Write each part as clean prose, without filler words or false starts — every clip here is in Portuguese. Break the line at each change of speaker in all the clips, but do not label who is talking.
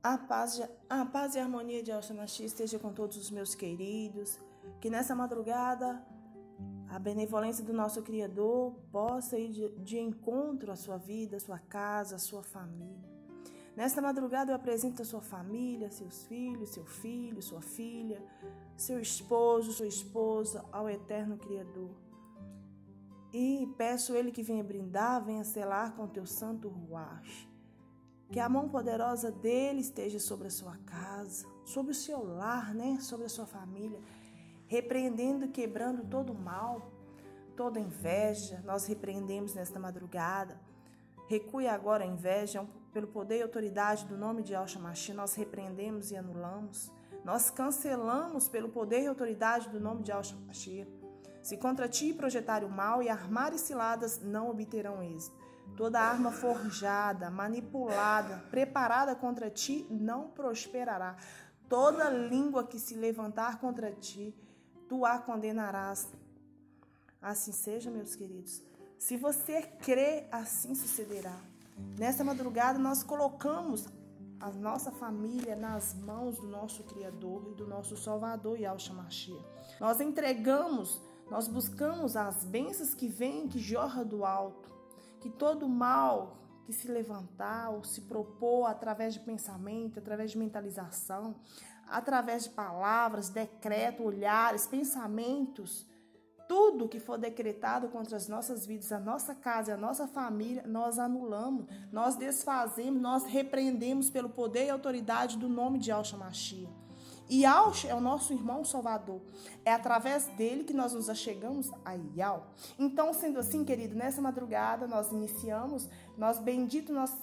A paz e a harmonia de Yahshua Mashiach esteja com todos os meus queridos, que nessa madrugada a benevolência do nosso Criador possa ir de encontro à sua vida, à sua casa, à sua família. Nesta madrugada eu apresento a sua família, seus filhos, seu filho, sua filha, seu esposo, sua esposa, ao eterno Criador. E peço Ele que venha brindar, venha selar com teu santo ruach. Que a mão poderosa dele esteja sobre a sua casa, sobre o seu lar, sobre a sua família, repreendendo e quebrando todo o mal, toda inveja. Nós repreendemos nesta madrugada. Recue agora a inveja, pelo poder e autoridade do nome de Yahshua Mashiach, nós repreendemos e anulamos. Nós cancelamos pelo poder e autoridade do nome de Yahshua Mashiach. Se contra ti projetarem o mal e armarem ciladas, não obterão êxito. Toda arma forjada, manipulada, preparada contra ti, não prosperará. Toda língua que se levantar contra ti, tu a condenarás. Assim seja, meus queridos. Se você crê, assim sucederá. Nessa madrugada, nós colocamos a nossa família nas mãos do nosso Criador e do nosso Salvador, Yahshua Mashiach. Nós entregamos, nós buscamos as bênçãos que vêm, que jorra do alto. Que todo mal que se levantar ou se propor através de pensamento, através de mentalização, através de palavras, decreto, olhares, pensamentos, tudo que for decretado contra as nossas vidas, a nossa casa e a nossa família, nós anulamos, nós desfazemos, nós repreendemos pelo poder e autoridade do nome de Yahshua Mashiach. E Yahshua é o nosso irmão salvador. É através dele que nós nos achegamos a Yahweh. Então, sendo assim, querido, nessa madrugada nós iniciamos, benditos nós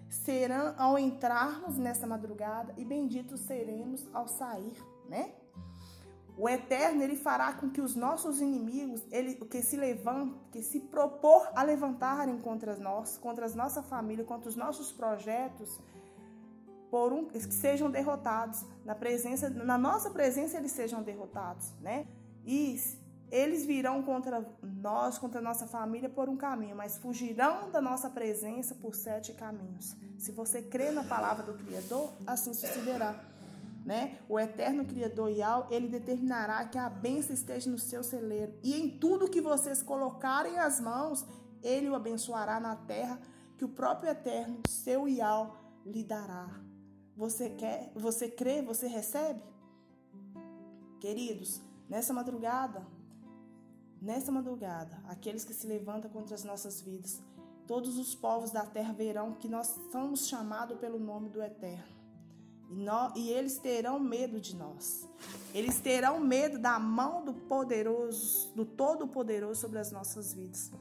serão ao entrarmos nessa madrugada e benditos seremos ao sair, O Eterno, ele fará com que os nossos inimigos, que se propor a levantarem contra nós, contra a nossa família, contra os nossos projetos, que sejam derrotados, na nossa presença eles sejam derrotados, E eles virão contra nós, contra a nossa família por um caminho, mas fugirão da nossa presença por 7 caminhos. Se você crê na palavra do Criador, assim sucederá, O eterno Criador Yahweh, ele determinará que a bênção esteja no seu celeiro, e em tudo que vocês colocarem as mãos, ele o abençoará na terra, que o próprio eterno, seu Yahweh, lhe dará. Você crê, você recebe? Queridos, nessa madrugada, aqueles que se levantam contra as nossas vidas, todos os povos da terra verão que nós somos chamados pelo nome do Eterno. E eles terão medo de nós. Eles terão medo da mão do poderoso, do Todo-Poderoso sobre as nossas vidas.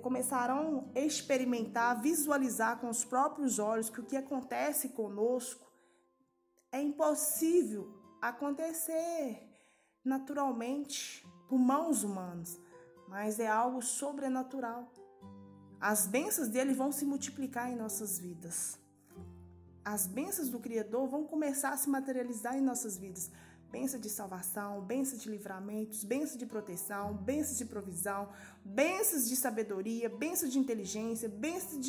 Começarão a experimentar, visualizar com os próprios olhos que o que acontece conosco é impossível acontecer naturalmente por mãos humanas, mas é algo sobrenatural. As bênçãos dele vão se multiplicar em nossas vidas. As bênçãos do Criador vão começar a se materializar em nossas vidas. Bênção de salvação, bênção de livramentos, bênção de proteção, bênção de provisão, bênçãos de sabedoria, bênção de inteligência, bênção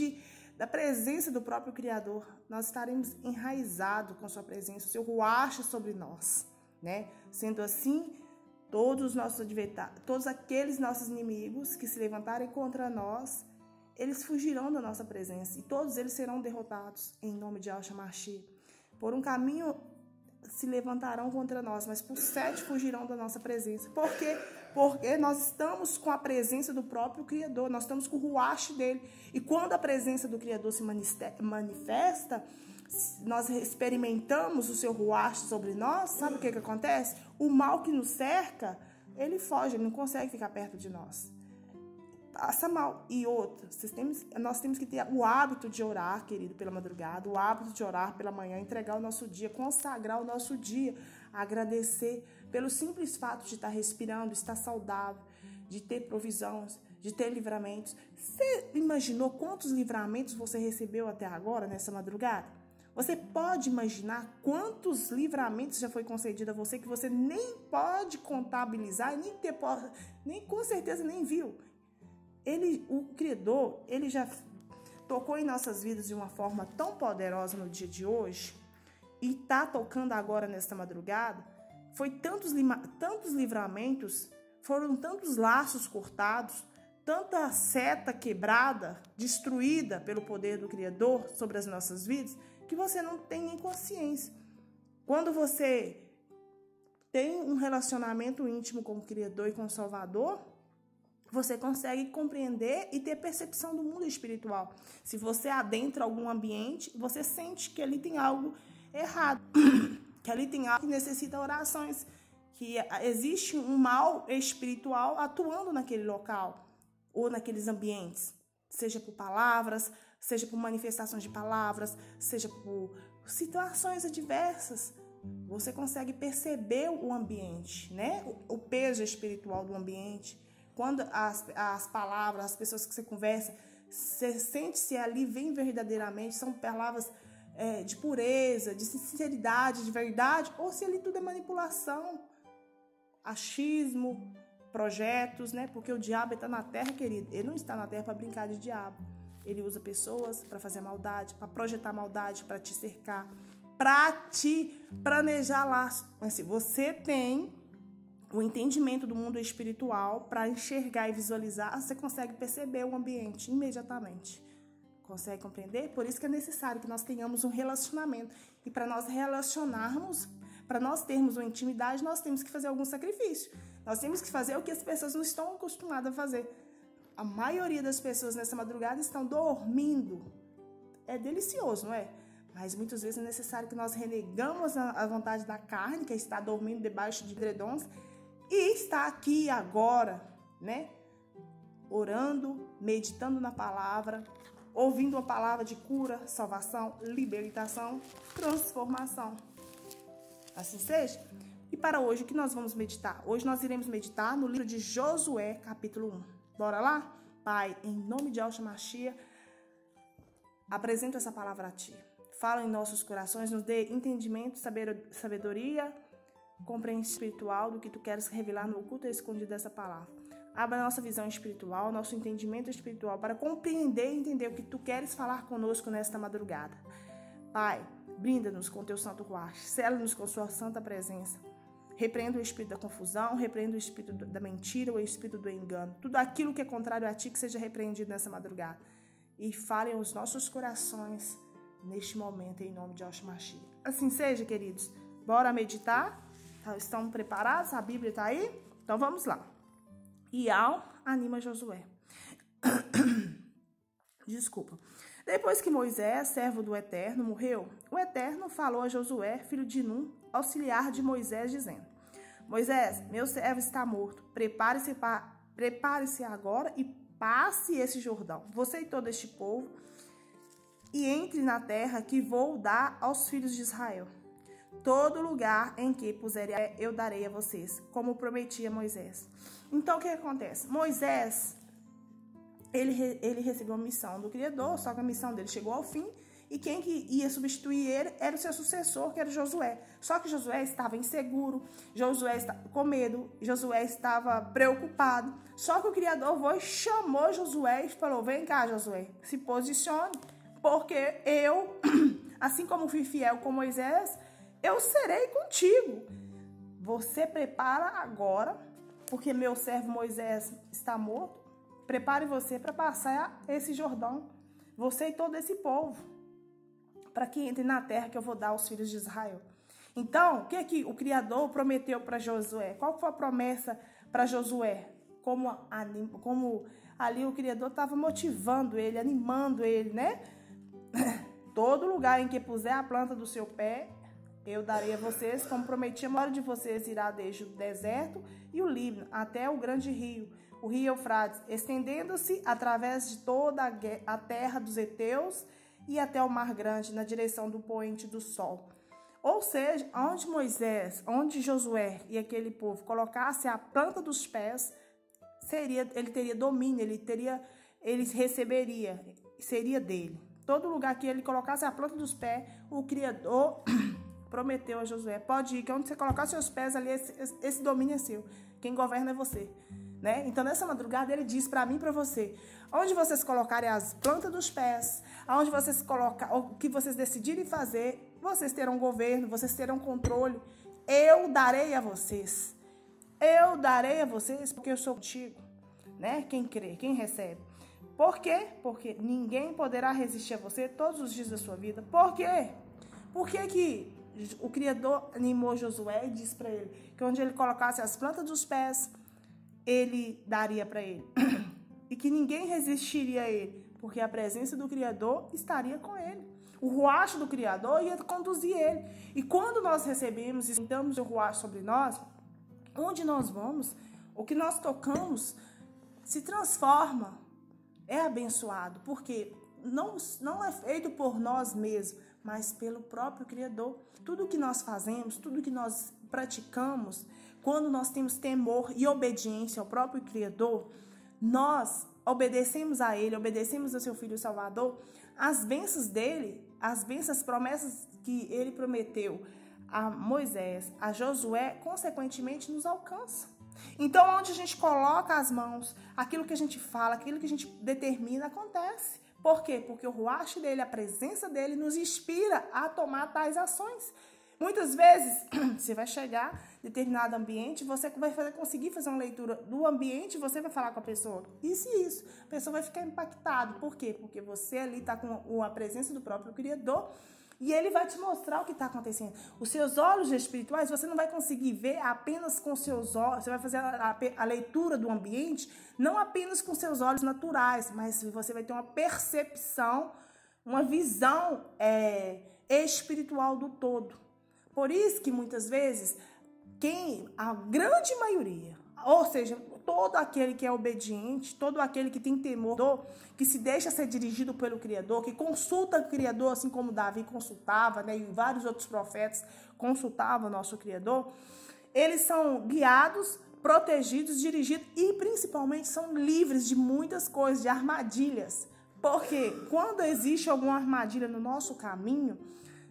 da presença do próprio Criador. Nós estaremos enraizados com sua presença, o seu ruach sobre nós, Sendo assim, todos aqueles nossos inimigos que se levantarem contra nós, eles fugirão da nossa presença e todos eles serão derrotados em nome de Yahshua Mashiach. Por um caminho se levantarão contra nós, mas por 7 fugirão da nossa presença. Por quê? Porque nós estamos com a presença do próprio Criador, nós estamos com o ruach dele. E quando a presença do Criador se manifesta, nós experimentamos o seu ruach sobre nós, sabe o que acontece? O mal que nos cerca, ele foge, ele não consegue ficar perto de nós. Passa mal. E outra, nós temos que ter o hábito de orar, querido, pela madrugada, o hábito de orar pela manhã, entregar o nosso dia, consagrar o nosso dia, agradecer pelo simples fato de estar respirando, estar saudável, de ter provisões, de ter livramentos. Você imaginou quantos livramentos você recebeu até agora, nessa madrugada? Você pode imaginar quantos livramentos já foi concedido a você que você nem pode contabilizar e nem com certeza nem viu. O Criador, ele já tocou em nossas vidas de uma forma tão poderosa no dia de hoje, e está tocando agora nesta madrugada, foi tantos livramentos, foram tantos laços cortados, tanta seta quebrada, destruída pelo poder do Criador sobre as nossas vidas, que você não tem nem consciência. Quando você tem um relacionamento íntimo com o Criador e com o Salvador, você consegue compreender e ter percepção do mundo espiritual. Se você adentra algum ambiente, você sente que ali tem algo errado, que ali tem algo que necessita orações, que existe um mal espiritual atuando naquele local ou naqueles ambientes, seja por palavras, seja por manifestações de palavras, seja por situações adversas. Você consegue perceber o ambiente, né? O peso espiritual do ambiente. Quando as palavras, as pessoas que você conversa, você sente se ali vem verdadeiramente, são palavras de pureza, de sinceridade, de verdade, ou se ali tudo é manipulação, achismo, projetos, né? Porque o diabo está na terra, querido. Ele não está na terra para brincar de diabo. Ele usa pessoas para fazer maldade, para projetar maldade, para te cercar, para te planejar laço. Mas se você tem o entendimento do mundo espiritual para enxergar e visualizar, você consegue perceber o ambiente imediatamente. Consegue compreender? Por isso que é necessário que nós tenhamos um relacionamento. E para nós relacionarmos, para nós termos uma intimidade, nós temos que fazer algum sacrifício. Nós temos que fazer o que as pessoas não estão acostumadas a fazer. A maioria das pessoas nessa madrugada estão dormindo. É delicioso, não é? Mas muitas vezes é necessário que nós renegamos a vontade da carne, que está dormindo debaixo de edredons, e está aqui agora, né? Orando, meditando na palavra, ouvindo uma palavra de cura, salvação, libertação, transformação. Assim seja. E para hoje, o que nós vamos meditar? Hoje nós iremos meditar no livro de Josué, capítulo 1. Bora lá? Pai, em nome de Yahshua Mashiach, apresento essa palavra a Ti. Fala em nossos corações, nos dê entendimento, sabedoria, compreensão espiritual do que Tu queres revelar no oculto e escondido dessa palavra. Abra a nossa visão espiritual, nosso entendimento espiritual para compreender e entender o que Tu queres falar conosco nesta madrugada. Pai, brinda-nos com Teu santo ruach, sela-nos com Sua santa presença. Repreenda o espírito da confusão, repreenda o espírito da mentira, o espírito do engano. Tudo aquilo que é contrário a Ti que seja repreendido nessa madrugada. E fale aos nossos corações neste momento, em nome de Yahshua Mashiach. Assim seja, queridos. Bora meditar? Estão preparados? A Bíblia está aí? Então vamos lá. Ial anima Josué. Desculpa. Depois que Moisés, servo do Eterno, morreu, o Eterno falou a Josué, filho de Nun, auxiliar de Moisés, dizendo: Moisés, meu servo está morto. Prepare-se agora e passe esse Jordão, você e todo este povo, e entre na terra que vou dar aos filhos de Israel. Todo lugar em que puser eu darei a vocês, como prometi a Moisés. Então, o que acontece? Moisés, ele recebeu a missão do Criador, só que a missão dele chegou ao fim, e quem que ia substituir ele era o seu sucessor, que era Josué. Só que Josué estava inseguro, Josué estava com medo, Josué estava preocupado. Só que o Criador foi, chamou Josué e falou: vem cá, Josué, se posicione, porque eu, assim como fui fiel com Moisés, eu serei contigo. Você prepara agora, porque meu servo Moisés está morto. Prepare você para passar esse Jordão, você e todo esse povo, para que entre na terra que eu vou dar aos filhos de Israel. Então, o que o Criador prometeu para Josué? Qual foi a promessa para Josué? Como ali o Criador estava motivando ele, animando ele, né? Todo lugar em que puser a planta do seu pé, eu darei a vocês, como prometi, a maior de vocês irá desde o deserto e o Líbano, até o grande rio, o rio Eufrates, estendendo-se através de toda a terra dos heteus e até o mar grande, na direção do poente do sol. Ou seja, onde Josué e aquele povo colocasse a planta dos pés, ele teria domínio, ele receberia, seria dele. Todo lugar que ele colocasse a planta dos pés, o Criador prometeu a Josué: pode ir, que onde você colocar seus pés ali, esse domínio é seu. Quem governa é você. né? Então, nessa madrugada, ele diz para mim e para você, onde vocês colocarem as plantas dos pés, aonde vocês colocar, o que vocês decidirem fazer, vocês terão governo, vocês terão controle. Eu darei a vocês. Eu darei a vocês porque eu sou contigo, né? Quem crê, quem recebe. Por quê? Porque ninguém poderá resistir a você todos os dias da sua vida. Por quê? Por que o Criador animou Josué e disse para ele que onde ele colocasse as plantas dos pés, ele daria para ele. E que ninguém resistiria a ele, porque a presença do Criador estaria com ele. O ruach do Criador ia conduzir ele. E quando nós recebemos e sentamos o ruach sobre nós, onde nós vamos, o que nós tocamos se transforma, é abençoado, porque não é feito por nós mesmos, mas pelo próprio Criador. Tudo que nós fazemos, tudo que nós praticamos, quando nós temos temor e obediência ao próprio Criador, nós obedecemos a Ele, obedecemos ao seu Filho Salvador, as bênçãos dele, as bênçãos, as promessas que Ele prometeu a Moisés, a Josué, consequentemente nos alcançam. Então, onde a gente coloca as mãos, aquilo que a gente fala, aquilo que a gente determina, acontece. Por quê? Porque o ruach dele, a presença dele, nos inspira a tomar tais ações. Muitas vezes, você vai chegar em determinado ambiente, você vai conseguir fazer uma leitura do ambiente, você vai falar com a pessoa, isso e isso. A pessoa vai ficar impactada. Por quê? Porque você ali está com a presença do próprio Criador e ele vai te mostrar o que está acontecendo. Os seus olhos espirituais, você não vai conseguir ver apenas com seus olhos, você vai fazer a leitura do ambiente, não apenas com seus olhos naturais, mas você vai ter uma percepção, uma visão espiritual do todo. Por isso que muitas vezes, a grande maioria, ou seja, todo aquele que é obediente, todo aquele que tem temor, que se deixa ser dirigido pelo Criador, que consulta o Criador, assim como Davi consultava, né, e vários outros profetas consultavam o nosso Criador, eles são guiados, protegidos, dirigidos e principalmente são livres de muitas coisas, de armadilhas. Porque quando existe alguma armadilha no nosso caminho,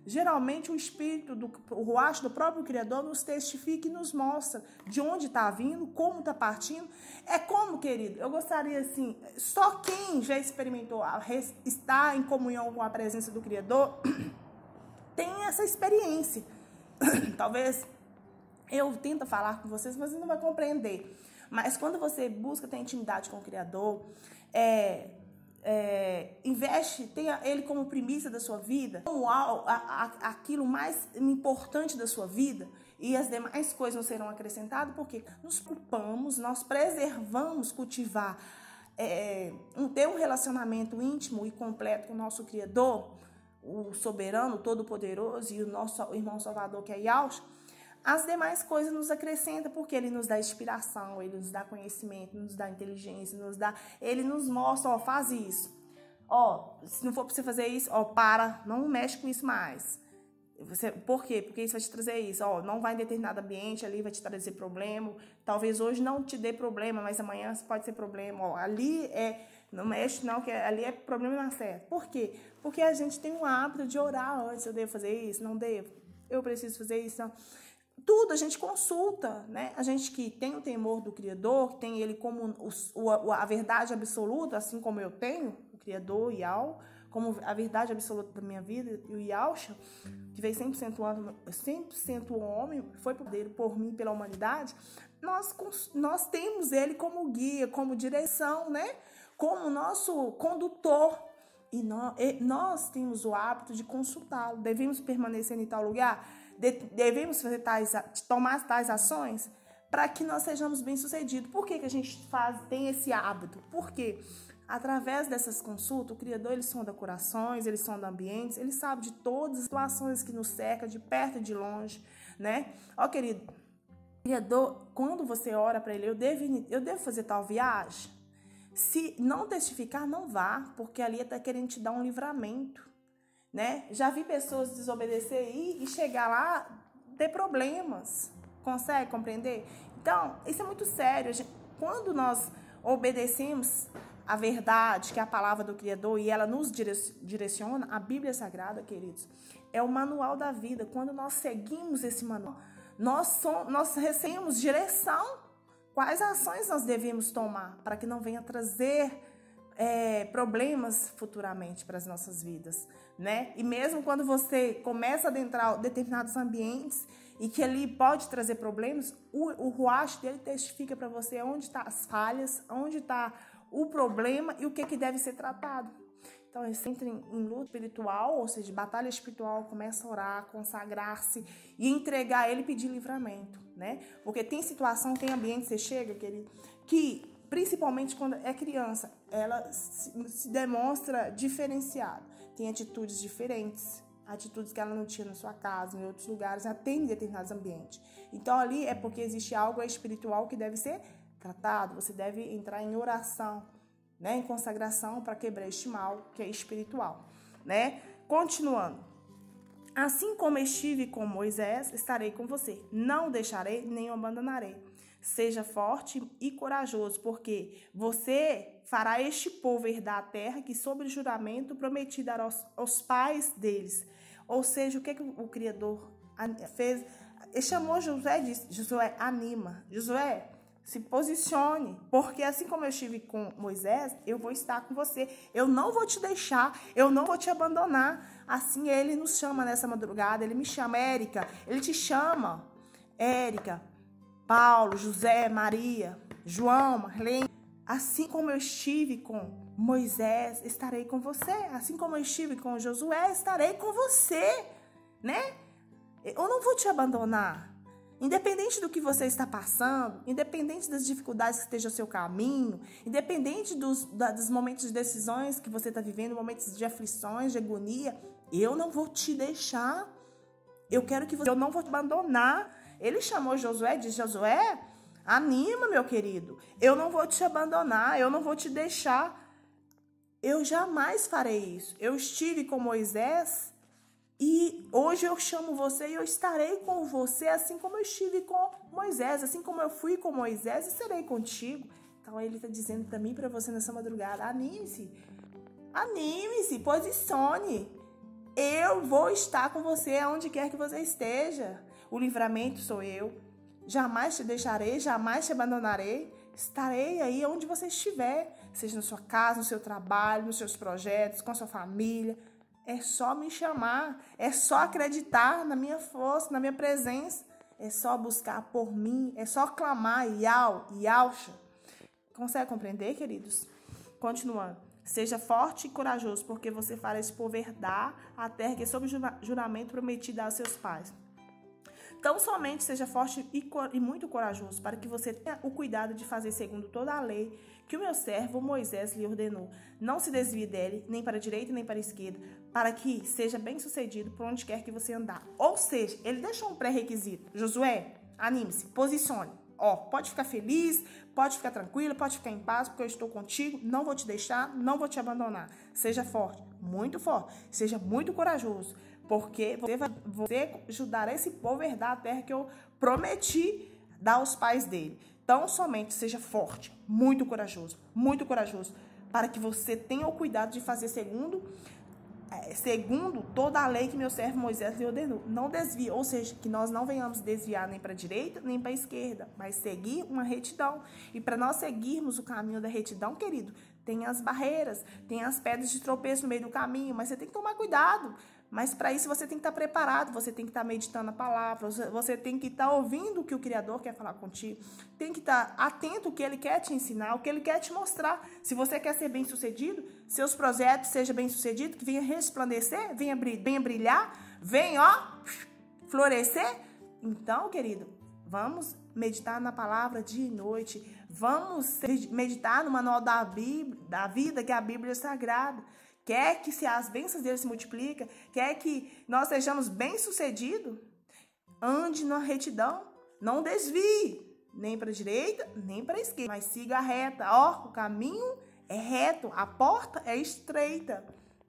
geralmente o Espírito, o ruach do próprio Criador nos testifica e nos mostra de onde está vindo, como está partindo. É como, querido, eu gostaria assim, só quem já experimentou estar em comunhão com a presença do Criador tem essa experiência. Talvez eu tente falar com vocês, mas você não vai compreender. Mas quando você busca ter intimidade com o Criador, investe, tenha ele como primícia da sua vida, como aquilo mais importante da sua vida, e as demais coisas não serão acrescentadas, porque nos culpamos, nós preservamos, cultivar, ter um relacionamento íntimo e completo com o nosso Criador, o soberano, o todo-poderoso, e o nosso irmão Salvador, que é Yahushua. As demais coisas nos acrescentam, porque ele nos dá inspiração, ele nos dá conhecimento, nos dá inteligência, ele nos mostra, faz isso. Se não for para você fazer isso, para, não mexe com isso mais. Por quê? Porque isso vai te trazer isso. Não vai em determinado ambiente, ali vai te trazer problema. Talvez hoje não te dê problema, mas amanhã pode ser problema. Ali não mexe não, que ali é problema na certa. Por quê? Porque a gente tem um hábito de orar antes. Eu devo fazer isso? Não devo? Eu preciso fazer isso? Não. Tudo a gente consulta, né? A gente que tem o temor do Criador, que tem ele como a verdade absoluta, assim como eu tenho, o Criador, Yahweh, como a verdade absoluta da minha vida, e o Yahushua, que veio 100% homem, foi por mim, pela humanidade, nós temos ele como guia, como direção, né? Como nosso condutor. E nós temos o hábito de consultá-lo. Devemos permanecer em tal lugar? Devemos tomar tais ações para que nós sejamos bem-sucedidos. Por que a gente tem esse hábito? Porque através dessas consultas, o Criador, ele sonda corações, ele sonda ambientes, ele sabe de todas as situações que nos cercam, de perto e de longe, né? Querido, Criador, quando você ora para ele, eu devo fazer tal viagem? Se não testificar, não vá, porque ali está querendo te dar um livramento, né? Já vi pessoas desobedecer e chegar lá, ter problemas. Consegue compreender? Então, isso é muito sério. Quando nós obedecemos a verdade, que é a palavra do Criador, e ela nos direciona, a Bíblia Sagrada, queridos, é o manual da vida. Quando nós seguimos esse manual, nós recebemos direção quais ações nós devemos tomar para que não venha trazer problemas futuramente para as nossas vidas, né? E mesmo quando você começa a adentrar determinados ambientes e que ele pode trazer problemas, o ruach dele testifica para você onde estão as falhas, onde está o problema e o que deve ser tratado. Então, ele entra em luta espiritual, ou seja, batalha espiritual, começa a orar, consagrar-se e entregar a ele e pedir livramento, né? Porque tem situação, tem ambiente que você chega, querido, que principalmente quando é criança, ela se demonstra diferenciada. Tem atitudes diferentes, atitudes que ela não tinha na sua casa, em outros lugares, ela tem em determinados ambientes. Então, ali é porque existe algo espiritual que deve ser tratado. Você deve entrar em oração, né, em consagração para quebrar este mal que é espiritual, né? Continuando. Assim como estive com Moisés, estarei com você. Não deixarei nem o abandonarei. Seja forte e corajoso, porque você fará este povo herdar a terra que, sob juramento, prometi dar aos pais deles. Ou seja, o que o Criador fez? Ele chamou Josué e disse: Josué, anima. Josué, se posicione, porque assim como eu estive com Moisés, eu vou estar com você. Eu não vou te deixar, eu não vou te abandonar. Assim ele nos chama nessa madrugada, ele me chama, Érica, ele te chama, Érica, Paulo, José, Maria, João, Marlene. Assim como eu estive com Moisés, estarei com você. Assim como eu estive com Josué, estarei com você, né? Eu não vou te abandonar. Independente do que você está passando, independente das dificuldades que estejam ao seu caminho, independente dos momentos de decisões que você está vivendo, momentos de aflições, de agonia, eu não vou te deixar. Eu não vou te abandonar. Ele chamou Josué e disse: Josué, anima, meu querido. Eu não vou te abandonar, eu não vou te deixar. Eu jamais farei isso. Eu estive com Moisés e hoje eu chamo você e eu estarei com você, assim como eu estive com Moisés, assim como eu fui com Moisés, estarei contigo. Então ele está dizendo para mim e para você nessa madrugada: anime-se, posicione. Eu vou estar com você aonde quer que você esteja. O livramento sou eu. Jamais te deixarei, jamais te abandonarei. Estarei aí onde você estiver, seja na sua casa, no seu trabalho, nos seus projetos, com a sua família. É só me chamar, é só acreditar na minha força, na minha presença. É só buscar por mim, é só clamar, Yauxa. Consegue compreender, queridos? Continuando. Seja forte e corajoso, porque você fará esse povo herdar a terra que, sob juramento, prometi dar aos seus pais. Tão somente seja forte e muito corajoso, para que você tenha o cuidado de fazer segundo toda a lei que o meu servo Moisés lhe ordenou. Não se desvie dele, nem para a direita nem para a esquerda, para que seja bem sucedido por onde quer que você andar. Ou seja, ele deixou um pré-requisito. Josué, anime-se, posicione. Pode ficar feliz, pode ficar tranquilo, pode ficar em paz, porque eu estou contigo, não vou te deixar, não vou te abandonar. Seja forte, seja muito corajoso, porque você ajudará esse povo a herdar a terra que eu prometi dar aos pais dele. Então, somente seja forte, muito corajoso, para que você tenha o cuidado de fazer segundo toda a lei que meu servo Moisés lhe ordenou. Não desvie, ou seja, que nós não venhamos desviar nem para a direita, nem para a esquerda, mas seguir uma retidão. E para nós seguirmos o caminho da retidão, querido, tem as barreiras, tem as pedras de tropeço no meio do caminho, mas você tem que tomar cuidado. Mas para isso você tem que estar preparado, você tem que estar meditando a palavra, você tem que estar ouvindo o que o Criador quer falar contigo, tem que estar atento ao que Ele quer te ensinar, o que Ele quer te mostrar. Se você quer ser bem-sucedido, seus projetos sejam bem-sucedidos, que venha resplandecer, venha brilhar, venha florescer. Então, querido, vamos meditar na palavra dia e noite, vamos meditar no manual da vida, que é a Bíblia Sagrada. Quer que se as bênçãos dele se multipliquem, quer que nós sejamos bem-sucedidos, ande na retidão, não desvie, nem para a direita, nem para a esquerda, mas siga a reta. O caminho é reto, a porta é estreita.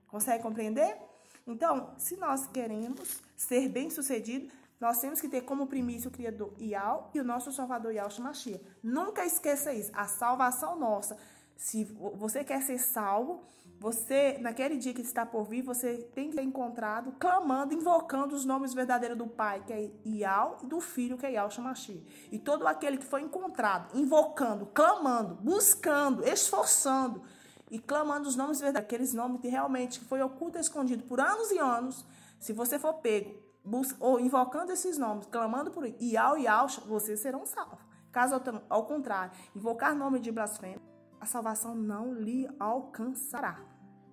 Consegue compreender? Então, se nós queremos ser bem-sucedidos, nós temos que ter como primícia o Criador Iau e o nosso Salvador Yauxa Mashiach. Nunca esqueça isso, a salvação nossa. Se você quer ser salvo, Você, naquele dia que está por vir, você tem que ser encontrado clamando, invocando os nomes verdadeiros do Pai, que é Ial, e do Filho, que é Yahshua Mashiach. E todo aquele que foi encontrado, invocando, clamando, buscando, esforçando e clamando os nomes verdadeiros, aqueles nomes que realmente foi oculto e escondido por anos e anos, se você for pego, ou invocando esses nomes, clamando por Ial e Yahshua, vocês serão salvos. Caso ao contrário, invocar nome de blasfêmia, a salvação não lhe alcançará.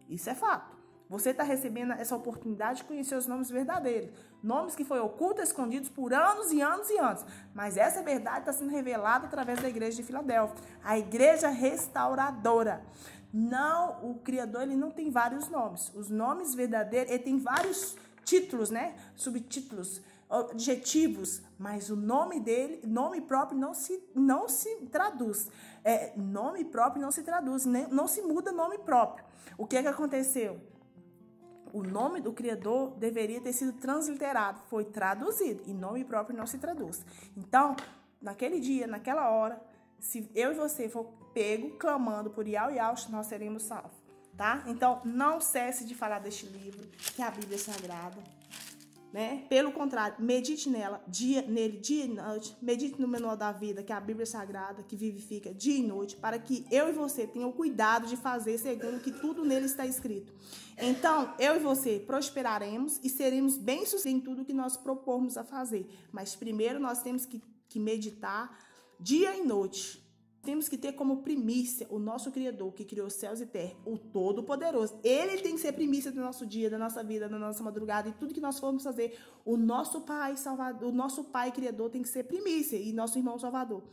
Isso é fato. Você está recebendo essa oportunidade de conhecer os nomes verdadeiros. Nomes que foram ocultos, escondidos por anos e anos e anos. Mas essa verdade está sendo revelada através da igreja de Filadélfia. A igreja restauradora. Não, o Criador ele não tem vários nomes. Os nomes verdadeiros, ele tem vários títulos, né? Subtítulos, adjetivos, mas o nome dele, nome próprio não se traduz. Nome próprio não se traduz, não se muda nome próprio. O que aconteceu? O nome do Criador deveria ter sido transliterado, foi traduzido, e nome próprio não se traduz. Então, naquele dia, naquela hora, se eu e você for pego, clamando por Ial e Yahshua, nós seremos salvos, tá? Então, não cesse de falar deste livro, que é a Bíblia Sagrada. Né? Pelo contrário, medite nele dia e noite, medite no manual da vida, que é a Bíblia Sagrada, que vivifica dia e noite, para que eu e você tenham o cuidado de fazer segundo o que tudo nele está escrito. Então, eu e você prosperaremos e seremos bem-sucedidos em tudo que nós propormos a fazer. Mas primeiro nós temos que meditar dia e noite. Temos que ter como primícia o nosso Criador, que criou céus e terra, o Todo-Poderoso. Ele tem que ser primícia do nosso dia, da nossa vida, da nossa madrugada, e tudo que nós formos fazer. O nosso Pai Salvador, o nosso Pai Criador tem que ser primícia, e nosso irmão Salvador.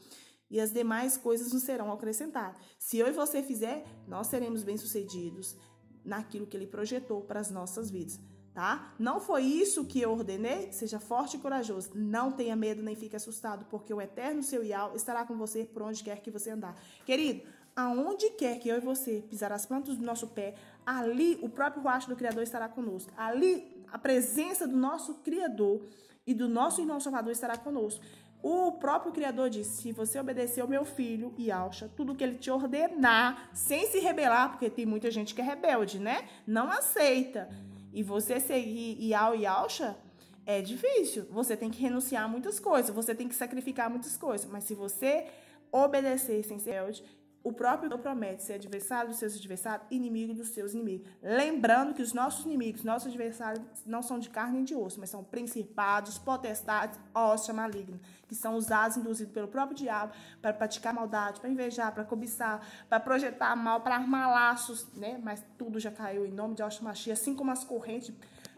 E as demais coisas nos serão acrescentadas. Se eu e você fizer, nós seremos bem-sucedidos naquilo que Ele projetou para as nossas vidas. Tá? Não foi isso que eu ordenei? Seja forte e corajoso. Não tenha medo nem fique assustado, porque o eterno seu Ial estará com você por onde quer que você andar. Querido, aonde quer que eu e você pisar as plantas do nosso pé, ali o próprio rosto do Criador estará conosco. Ali a presença do nosso Criador e do nosso irmão Salvador estará conosco. O próprio Criador disse, se você obedecer ao meu filho, Yahshua, tudo que ele te ordenar, sem se rebelar, porque tem muita gente que é rebelde, né? Não aceita. E você seguir Ial e Yahshua é difícil. Você tem que renunciar a muitas coisas. Você tem que sacrificar muitas coisas. Mas se você obedecer sem ser rebelde, o próprio Deus promete ser adversário dos seus adversários, inimigo dos seus inimigos. Lembrando que os nossos inimigos, nossos adversários, não são de carne nem de osso, mas são principados, potestades, hóstia maligna, que são usados, induzidos pelo próprio diabo para praticar maldade, para invejar, para cobiçar, para projetar mal, para armar laços, né? Mas tudo já caiu em nome de Yahshua Mashiach, assim como as correntes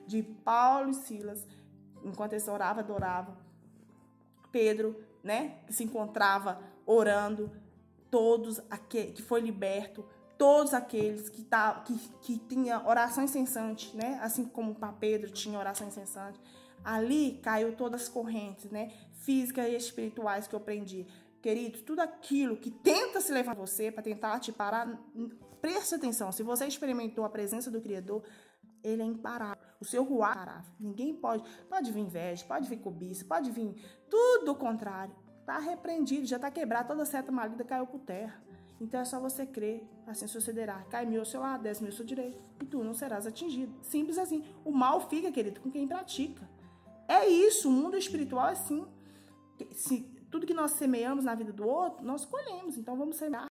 de Paulo e Silas, enquanto eles oravam, adoravam. Pedro, né? Que se encontrava orando. Todos aqueles que foi liberto, todos aqueles que tinha oração incessante, né? Assim como para Pedro tinha oração incessante. Ali caiu todas as correntes, né? Físicas e espirituais que eu aprendi. Queridos, tudo aquilo que tenta se levar a você para tentar te parar, preste atenção. Se você experimentou a presença do Criador, ele é imparável. O seu ruar é imparável. Ninguém pode vir inveja, pode vir cobiça, pode vir tudo o contrário. Está repreendido, já está quebrado, toda seta maligna caiu por terra. Então é só você crer, assim sucederá. Cai mil ao seu lado, 10 mil ao seu direito, e tu não serás atingido. Simples assim. O mal fica, querido, com quem pratica. É isso, o mundo espiritual é assim. Tudo que nós semeamos na vida do outro, nós colhemos. Então vamos semear